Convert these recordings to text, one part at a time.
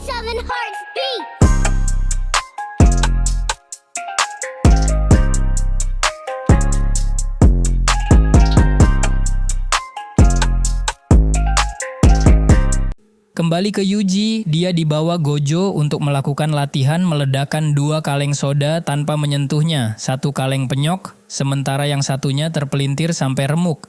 Seven Hearts Beat. Kembali ke Yuji, dia dibawa Gojo untuk melakukan latihan meledakkan 2 kaleng soda tanpa menyentuhnya, 1 kaleng penyok, sementara yang satunya terpelintir sampai remuk.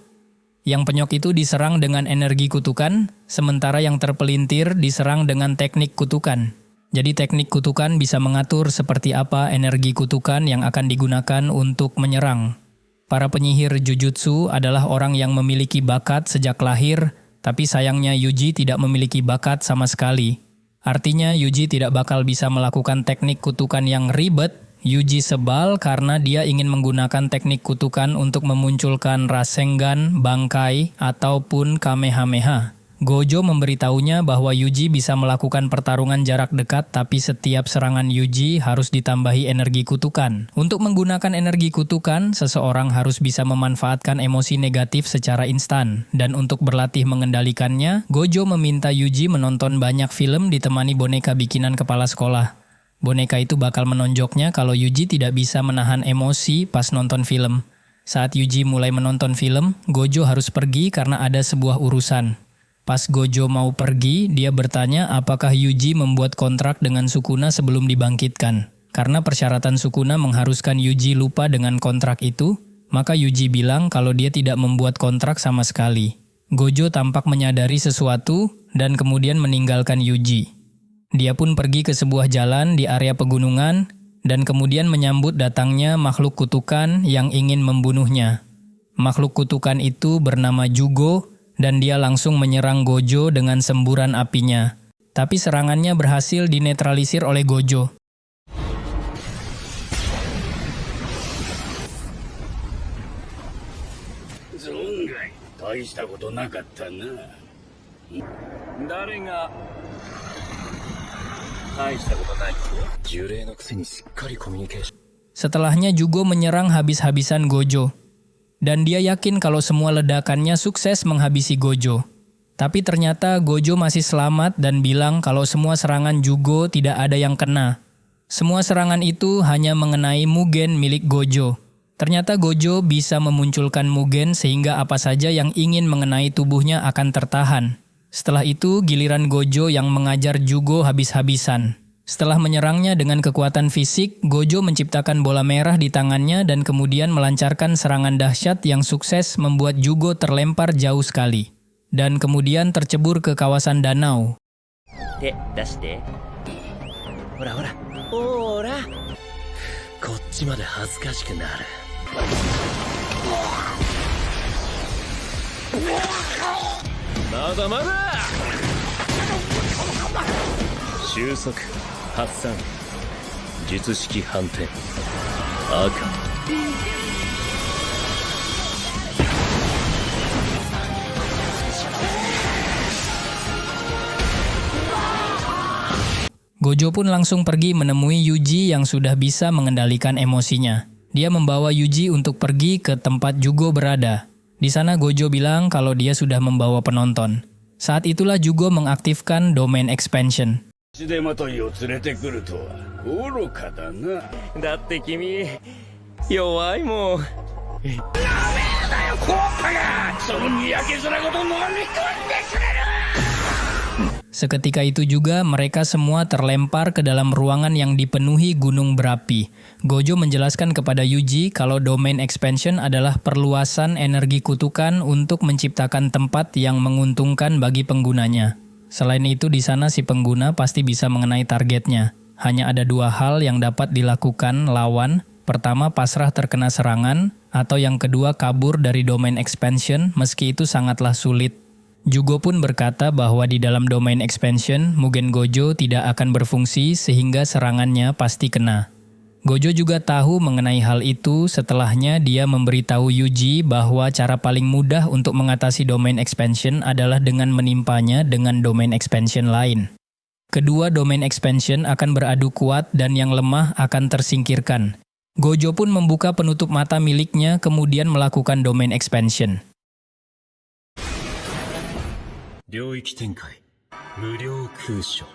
Yang penyok itu diserang dengan energi kutukan, sementara yang terpelintir diserang dengan teknik kutukan. Jadi teknik kutukan bisa mengatur seperti apa energi kutukan yang akan digunakan untuk menyerang. Para penyihir Jujutsu adalah orang yang memiliki bakat sejak lahir, tapi sayangnya Yuji tidak memiliki bakat sama sekali. Artinya Yuji tidak bakal bisa melakukan teknik kutukan yang ribet. Yuji sebal karena dia ingin menggunakan teknik kutukan untuk memunculkan Rasengan, Bankai, ataupun Kamehameha. Gojo memberitahunya bahwa Yuji bisa melakukan pertarungan jarak dekat, tapi setiap serangan Yuji harus ditambahi energi kutukan. Untuk menggunakan energi kutukan, seseorang harus bisa memanfaatkan emosi negatif secara instan. Dan untuk berlatih mengendalikannya, Gojo meminta Yuji menonton banyak film ditemani boneka bikinan kepala sekolah. Boneka itu bakal menonjoknya kalau Yuji tidak bisa menahan emosi pas nonton film. Saat Yuji mulai menonton film, Gojo harus pergi karena ada sebuah urusan. Pas Gojo mau pergi, dia bertanya apakah Yuji membuat kontrak dengan Sukuna sebelum dibangkitkan. Karena persyaratan Sukuna mengharuskan Yuji lupa dengan kontrak itu, maka Yuji bilang kalau dia tidak membuat kontrak sama sekali. Gojo tampak menyadari sesuatu dan kemudian meninggalkan Yuji. Dia pun pergi ke sebuah jalan di area pegunungan dan kemudian menyambut datangnya makhluk kutukan yang ingin membunuhnya. Makhluk kutukan itu bernama Jugo dan dia langsung menyerang Gojo dengan semburan apinya. Tapi serangannya berhasil dinetralisir oleh Gojo. Zongai, 大したことなかったな。誰が大したことない。呪霊のくせにしっかりコミュニケーション。 Setelahnya Jugo menyerang habis-habisan Gojo. Dan dia yakin kalau semua ledakannya sukses menghabisi Gojo. Tapi ternyata Gojo masih selamat dan bilang kalau semua serangan Jugo tidak ada yang kena. Semua serangan itu hanya mengenai Mugen milik Gojo. Ternyata Gojo bisa memunculkan Mugen sehingga apa saja yang ingin mengenai tubuhnya akan tertahan. Setelah itu giliran Gojo yang mengajar Jugo habis-habisan. Setelah menyerangnya dengan kekuatan fisik, Gojo menciptakan bola merah di tangannya dan kemudian melancarkan serangan dahsyat yang sukses membuat Jugo terlempar jauh sekali. Dan kemudian tercebur ke kawasan danau. 手出して。ほらほら。ほら。こっちまで恥ずかしくなる。まだまだ。収束、発散、術式反転、赤。Gojo pun langsung pergi menemui Yuji yang sudah bisa mengendalikan emosinya. Dia membawa Yuji untuk pergi ke tempat Jugo berada. Di sana Gojo bilang kalau dia sudah membawa penonton. Saat itulah Jugo mengaktifkan domain expansion. 血でまといを連れてくるとは愚かだな。だって君弱いもん。なめんなよ効果が。そのにやけづらごと飲み込んでくれる。 Seketika itu juga mereka semua terlempar ke dalam ruangan yang dipenuhi gunung berapi. Gojo menjelaskan kepada Yuji kalau domain expansion adalah perluasan energi kutukan untuk menciptakan tempat yang menguntungkan bagi penggunanya. Selain itu di sana si pengguna pasti bisa mengenai targetnya. Hanya ada 2 hal yang dapat dilakukan lawan. Pertama pasrah terkena serangan, atau yang kedua kabur dari domain expansion meski itu sangatlah sulit. Jugo pun berkata bahwa di dalam domain expansion, Mugen Gojo tidak akan berfungsi sehingga serangannya pasti kena. Gojo juga tahu mengenai hal itu setelahnya dia memberitahu Yuji bahwa cara paling mudah untuk mengatasi domain expansion adalah dengan menimpanya dengan domain expansion lain. Kedua domain expansion akan beradu kuat dan yang lemah akan tersingkirkan. Gojo pun membuka penutup mata miliknya kemudian melakukan domain expansion. 領域展開無料空所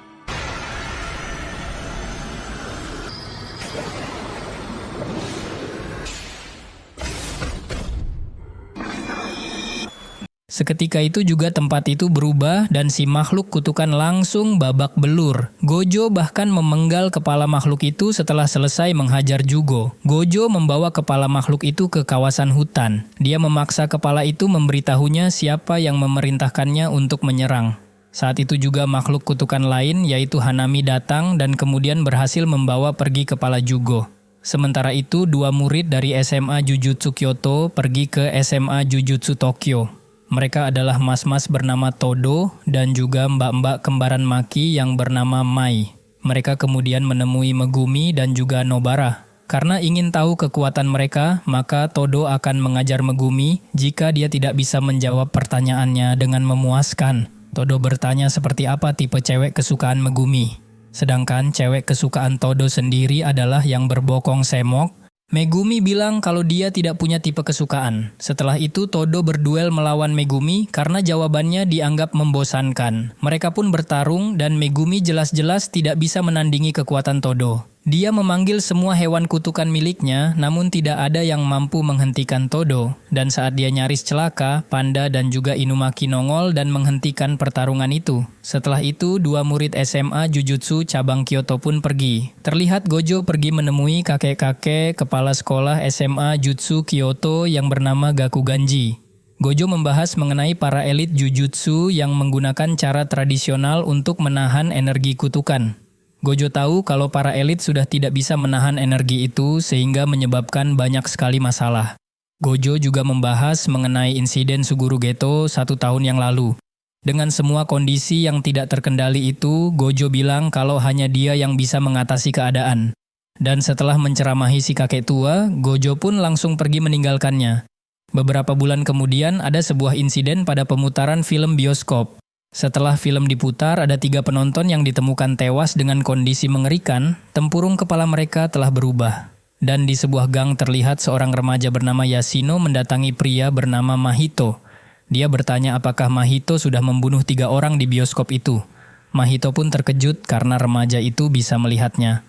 Seketika itu juga tempat itu berubah dan si makhluk kutukan langsung babak belur. Gojo bahkan memenggal kepala makhluk itu setelah selesai menghajar Jugo. Gojo membawa kepala makhluk itu ke kawasan hutan. Dia memaksa kepala itu memberitahunya siapa yang memerintahkannya untuk menyerang. Saat itu juga makhluk kutukan lain yaitu Hanami datang dan kemudian berhasil membawa pergi kepala Jugo. Sementara itu, 2 murid dari SMA Jujutsu Kyoto pergi ke SMA Jujutsu Tokyo. Mereka adalah mas-mas bernama Todo dan juga mbak-mbak kembaran Maki yang bernama Mai. Mereka kemudian menemui Megumi dan juga Nobara. Karena ingin tahu kekuatan mereka, maka Todo akan mengajar Megumi jika dia tidak bisa menjawab pertanyaannya dengan memuaskan. Todo bertanya seperti apa tipe cewek kesukaan Megumi. Sedangkan cewek kesukaan Todo sendiri adalah yang berbokong semok. Megumi bilang kalau dia tidak punya tipe kesukaan. Setelah itu Todo berduel melawan Megumi karena jawabannya dianggap membosankan. Mereka pun bertarung dan Megumi jelas-jelas tidak bisa menandingi kekuatan Todo. Dia memanggil semua hewan kutukan miliknya, namun tidak ada yang mampu menghentikan Todo. Dan saat dia nyaris celaka, Panda dan juga Inumaki nongol dan menghentikan pertarungan itu. Setelah itu, 2 murid SMA Jujutsu cabang Kyoto pun pergi. Terlihat Gojo pergi menemui kakek-kakek kepala sekolah SMA Jutsu Kyoto yang bernama Gakuganji. Gojo membahas mengenai para elit Jujutsu yang menggunakan cara tradisional untuk menahan energi kutukan. Gojo tahu kalau para elit sudah tidak bisa menahan energi itu sehingga menyebabkan banyak sekali masalah. Gojo juga membahas mengenai insiden Suguru Geto 1 tahun yang lalu. Dengan semua kondisi yang tidak terkendali itu, Gojo bilang kalau hanya dia yang bisa mengatasi keadaan. Dan setelah menceramahi si kakek tua, Gojo pun langsung pergi meninggalkannya. Beberapa bulan kemudian ada sebuah insiden pada pemutaran film bioskop. Setelah film diputar, ada 3 penonton yang ditemukan tewas dengan kondisi mengerikan, tempurung kepala mereka telah berubah. Dan di sebuah gang terlihat seorang remaja bernama Yashino mendatangi pria bernama Mahito. Dia bertanya apakah Mahito sudah membunuh 3 orang di bioskop itu. Mahito pun terkejut karena remaja itu bisa melihatnya.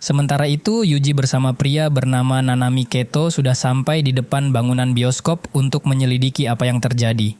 Sementara itu, Yuji bersama pria bernama Nanami Keto sudah sampai di depan bangunan bioskop untuk menyelidiki apa yang terjadi.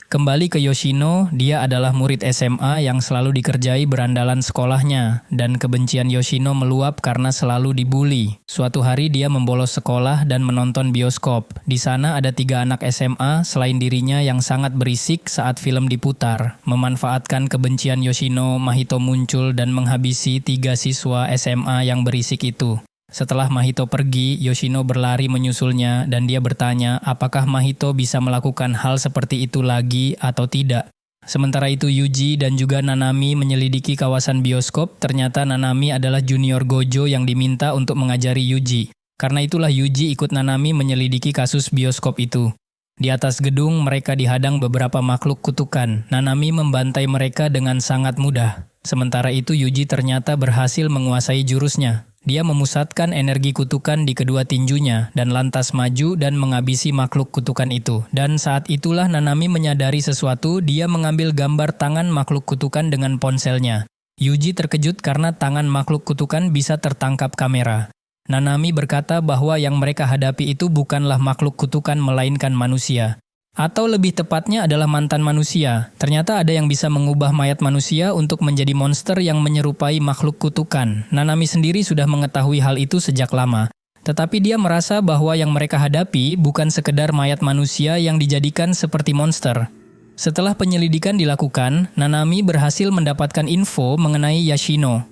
Kembali ke Yoshino, dia adalah murid SMA yang selalu dikerjai berandalan sekolahnya, dan kebencian Yoshino meluap karena selalu dibully. Suatu hari dia membolos sekolah dan menonton bioskop. Di sana ada 3 anak SMA selain dirinya yang sangat berisik saat film diputar. Memanfaatkan kebencian Yoshino, Mahito muncul dan menghabisi 3 siswa SMA yang berisik itu. Setelah Mahito pergi, Yoshino berlari menyusulnya dan dia bertanya apakah Mahito bisa melakukan hal seperti itu lagi atau tidak. Sementara itu Yuji dan juga Nanami menyelidiki kawasan bioskop, ternyata Nanami adalah junior Gojo yang diminta untuk mengajari Yuji. Karena itulah Yuji ikut Nanami menyelidiki kasus bioskop itu. Di atas gedung mereka dihadang beberapa makhluk kutukan. Nanami membantai mereka dengan sangat mudah. Sementara itu Yuji ternyata berhasil menguasai jurusnya. Dia memusatkan energi kutukan di kedua tinjunya dan lantas maju dan menghabisi makhluk kutukan itu. Dan saat itulah Nanami menyadari sesuatu, dia mengambil gambar tangan makhluk kutukan dengan ponselnya. Yuji terkejut karena tangan makhluk kutukan bisa tertangkap kamera. Nanami berkata bahwa yang mereka hadapi itu bukanlah makhluk kutukan melainkan manusia. Atau lebih tepatnya adalah mantan manusia. Ternyata ada yang bisa mengubah mayat manusia untuk menjadi monster yang menyerupai makhluk kutukan. Nanami sendiri sudah mengetahui hal itu sejak lama. Tetapi dia merasa bahwa yang mereka hadapi bukan sekedar mayat manusia yang dijadikan seperti monster. Setelah penyelidikan dilakukan, Nanami berhasil mendapatkan info mengenai Yashino.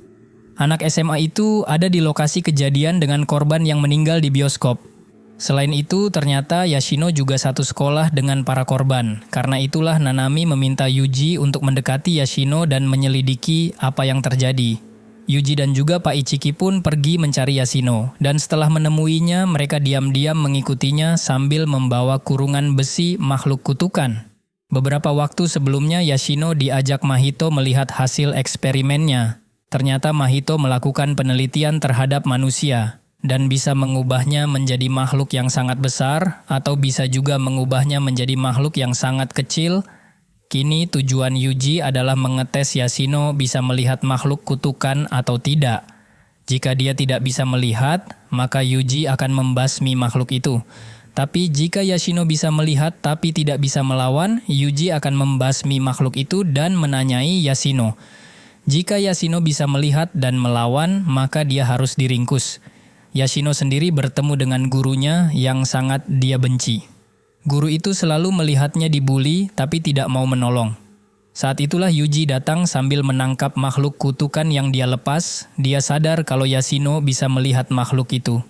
Anak SMA itu ada di lokasi kejadian dengan korban yang meninggal di bioskop. Selain itu, ternyata Yashino juga satu sekolah dengan para korban. Karena itulah Nanami meminta Yuji untuk mendekati Yashino dan menyelidiki apa yang terjadi. Yuji dan juga Pak Ichiki pun pergi mencari Yashino. Dan setelah menemuinya, mereka diam-diam mengikutinya sambil membawa kurungan besi makhluk kutukan. Beberapa waktu sebelumnya, Yashino diajak Mahito melihat hasil eksperimennya. Ternyata Mahito melakukan penelitian terhadap manusia. Dan bisa mengubahnya menjadi makhluk yang sangat besar, atau bisa juga mengubahnya menjadi makhluk yang sangat kecil. Kini tujuan Yuji adalah mengetes Yashino bisa melihat makhluk kutukan atau tidak. Jika dia tidak bisa melihat, maka Yuji akan membasmi makhluk itu. Tapi jika Yashino bisa melihat tapi tidak bisa melawan, Yuji akan membasmi makhluk itu dan menanyai Yashino. Jika Yashino bisa melihat dan melawan, maka dia harus diringkus. Yashino sendiri bertemu dengan gurunya yang sangat dia benci. Guru itu selalu melihatnya dibuli tapi tidak mau menolong. Saat itulah Yuji datang sambil menangkap makhluk kutukan yang dia lepas. Dia sadar kalau Yashino bisa melihat makhluk itu.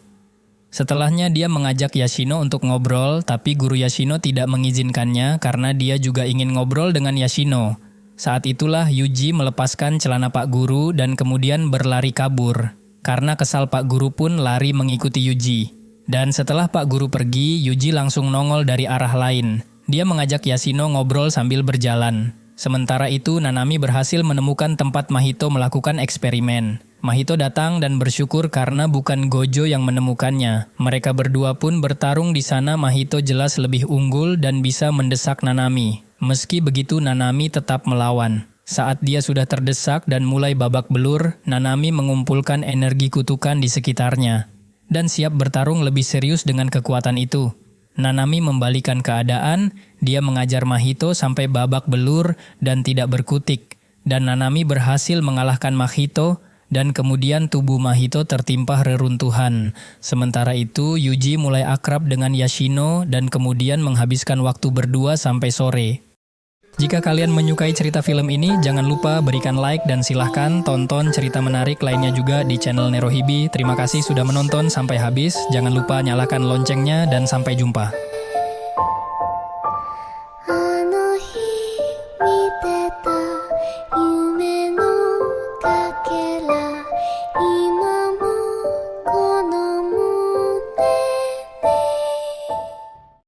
Setelahnya dia mengajak Yashino untuk ngobrol, tapi guru Yashino tidak mengizinkannya karena dia juga ingin ngobrol dengan Yashino. Saat itulah Yuji melepaskan celana Pak Guru dan kemudian berlari kabur. Karena kesal Pak Guru pun lari mengikuti Yuji. Dan setelah Pak Guru pergi, Yuji langsung nongol dari arah lain. Dia mengajak Yashino ngobrol sambil berjalan. Sementara itu, Nanami berhasil menemukan tempat Mahito melakukan eksperimen. Mahito datang dan bersyukur karena bukan Gojo yang menemukannya. Mereka berdua pun bertarung di sana. Mahito jelas lebih unggul dan bisa mendesak Nanami. Meski begitu, Nanami tetap melawan. Saat dia sudah terdesak dan mulai babak belur, Nanami mengumpulkan energi kutukan di sekitarnya dan siap bertarung lebih serius dengan kekuatan itu. Nanami membalikan keadaan, dia mengajar Mahito sampai babak belur dan tidak berkutik. Dan Nanami berhasil mengalahkan Mahito dan kemudian tubuh Mahito tertimpa reruntuhan. Sementara itu, Yuji mulai akrab dengan Yashino dan kemudian menghabiskan waktu berdua sampai sore. Jika kalian menyukai cerita film ini, jangan lupa berikan like dan silahkan tonton cerita menarik lainnya juga di channel Nerohibi. Terima kasih sudah menonton sampai habis. Jangan lupa nyalakan loncengnya dan sampai jumpa. あの日見てた夢のかけら